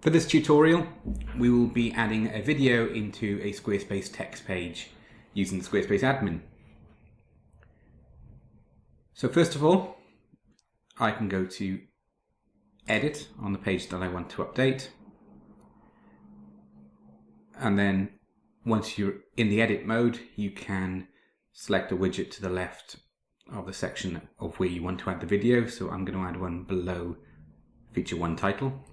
For this tutorial, we will be adding a video into a Squarespace text page using the Squarespace admin. So first of all, I can go to Edit on the page that I want to update. And then once you're in the edit mode, you can select a widget to the left of the section of where you want to add the video. So I'm going to add one below Feature 1 title.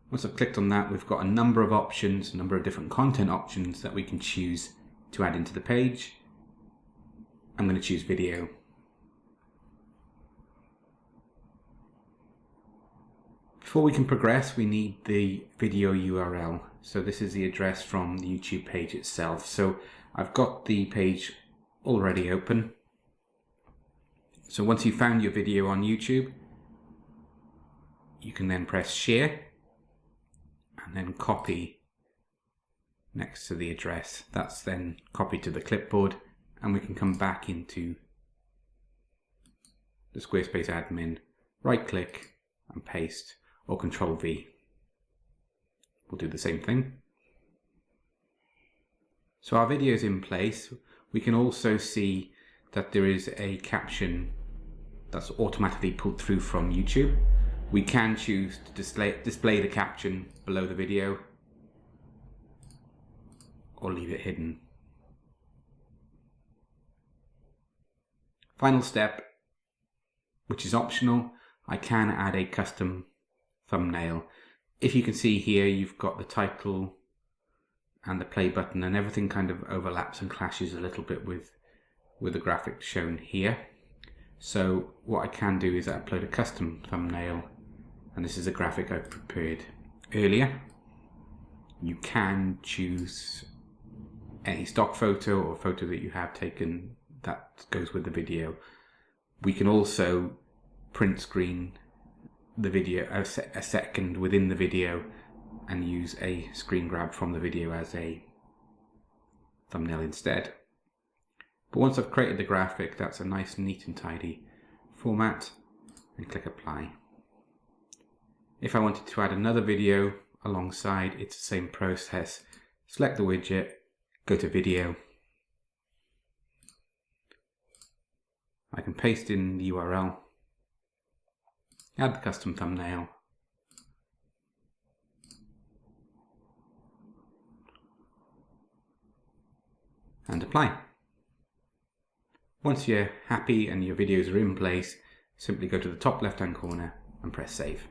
Once I've clicked on that, we've got a number of options, a number of different content options that we can choose to add into the page. I'm going to choose video. Before we can progress, we need the video URL. So this is the address from the YouTube page itself. So I've got the page already open. So once you've found your video on YouTube, you can then press share and then copy next to the address. That's then copied to the clipboard, and we can come back into the Squarespace admin, right click and paste, or Control V. We'll do the same thing. So our video is in place. We can also see that there is a caption that's automatically pulled through from YouTube. We can choose to display the caption below the video or leave it hidden. Final step, which is optional, I can add a custom thumbnail. If you can see here, you've got the title and the play button, and everything kind of overlaps and clashes a little bit with the graphic shown here. So what I can do is upload a custom thumbnail, and this is a graphic I prepared earlier. You can choose any stock photo or photo that you have taken that goes with the video. We can also print screen the video a second within the video and use a screen grab from the video as a thumbnail instead. But once I've created the graphic, that's a nice, neat and tidy format, and click apply. If I wanted to add another video alongside, it's the same process. Select the widget, go to video. I can paste in the URL, add the custom thumbnail, and apply. Once you're happy and your videos are in place, simply go to the top left-hand corner and press save.